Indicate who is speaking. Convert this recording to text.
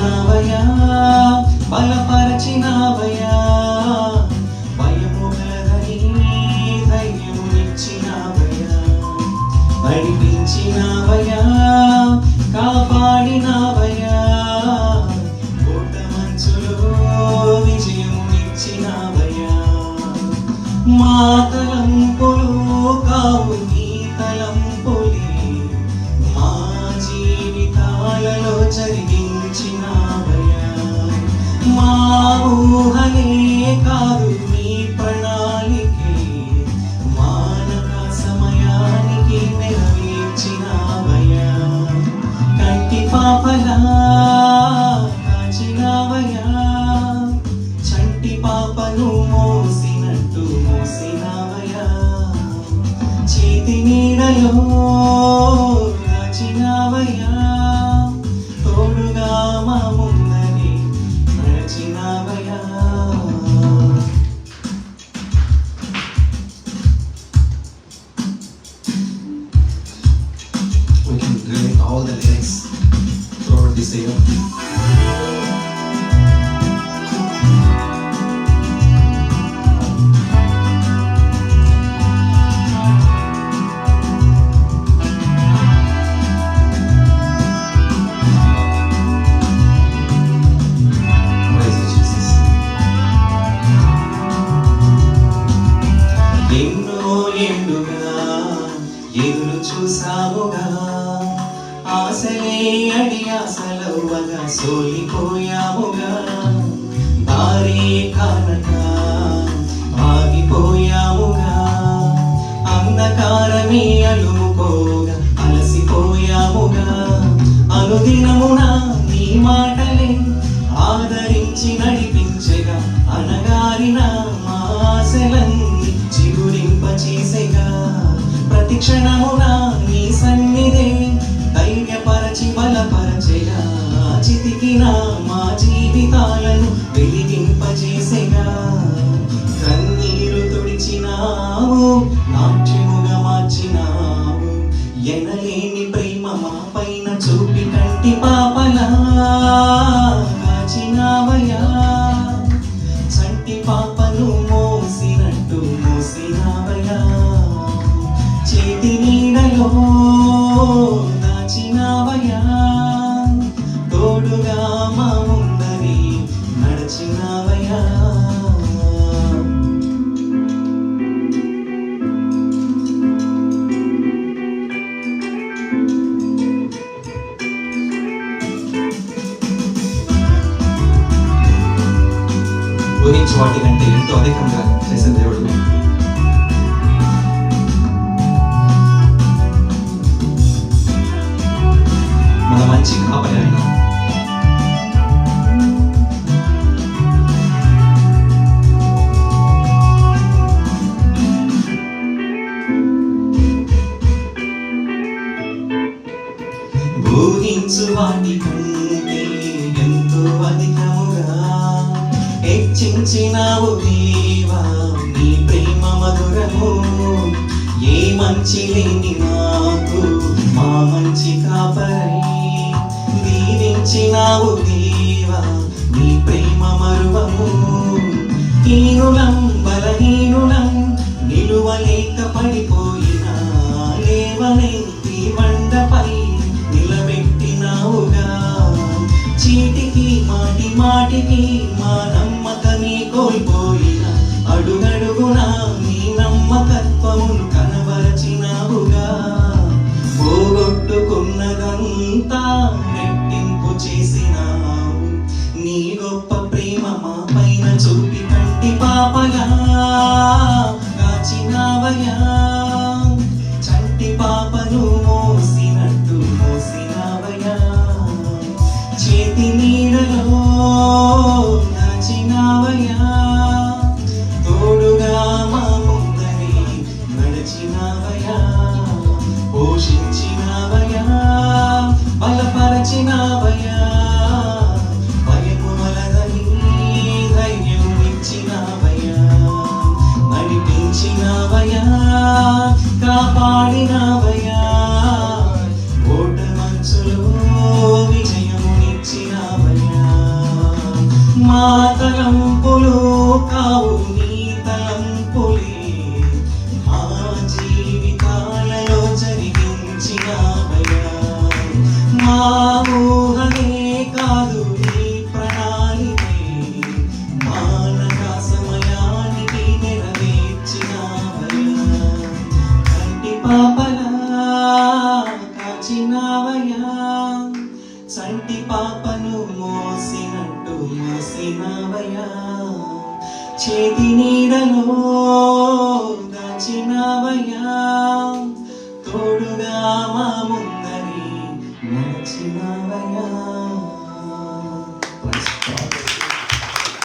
Speaker 1: కాపాడినావయా, బలపరచినావయా, భయము గలదని ధైర్యమునిచ్చినావయా, నడిపించినావయా, కాపాడినావయా, కోట మంచులో విజయమునిచ్చినావయా. మా తలంపులు కావు నీ తలంపులే, మా జీవితాలలో జరిగించినావయా. మా ఊహలే కాదు నీ ప్రణాళికే, మానక సమయానికి నెరవేర్చినావయా. కంటి పాపలా కాచినావయా, చంటి పాపను మోసినట్టు మోసినావయా, చేతి నీడలో దాచినావయా, తోడుగా మా ముందరి నడిచినావయా. We can relate all the lyrics throughout this year. ఎన్నో ఎండుగా ఎదురు చూసాముగా, ఆశలే అడి ఆశలవ్వగా సోలిపోయాముగా, దారి కానక ఆగిపోయాముగా, అంధకారమే అలుముకోగా అలసిపోయాముగా, అనుదినమున నీ మాటలే ఆదరించి నడిపించగా, అనగారిన మా ఆశలన్నీ చిగురింపచేసెగా, ప్రతి క్షణమున నీ సన్నిధే ధైర్యపరచి బలపరచెగా, చితికిన మా జీవితాలను వెలిగింపజేసెగా. కన్నీరు తుడిచినావు, నాట్యముగా మార్చినావు, ఎనలేని ప్రేమ మా పైన చూపి కంటి పాపలా కాచినావయా, చంటి పాపను మోసినట్టు మోసినావయా, చేతి నీడలో దాచినావయా, తోడుగా మా ముందరి నడిచినావయా. ఊహించు వాటి కంటే ఎంతో అధికంగా చేసే దేవుడు. మన మంచి కాపరి ఆయన. ఊహించు వాటి కంటే ఎంతో అధికముగా హెచ్చించినావు దేవా నీ ప్రేమ మధురము, ఏ మంచి లేని నాకు మా మంచి కాపరై దీవించినావు దేవా నీ ప్రేమ మరువము. హీనులం బలహీనులం నిలువలేక పడిపోయినా, లేవనెత్తి బండపై నిలబెట్టినావుగా, చీటికి మాటి మాటికి మా నమ్మకమే కోల్పోయిన, అడుగడుగునా నీ నమ్మకత్వమును కనబరచినావుగా, పోగొట్టుకున్నదంతా రెట్టింపు చేసినావు, నీ గొప్ప ప్రేమ మా పైన చూపి కంటి పాపగా కాచినావయా, చంటి పాపను మోసినట్టు మోసినావయా, చేతి నీడలో దాచినావయా, తోడుగా మా ముందరి నడిచినావయా, పోషించినావయా, బలపరచినావయా, భయము వలదని ధైర్యం ఇచ్చినావయా, నడిపించినావయా, కాపాడినావయా, కోట మంచులో విజయమునిచ్చినావయా.
Speaker 2: పాపలా కాచినావయ్యా, సంటి పాపను మోసినట్టు మోసినావయ్యా, చేతి నీడలో దాచినావయ్యా, తోడుగా మా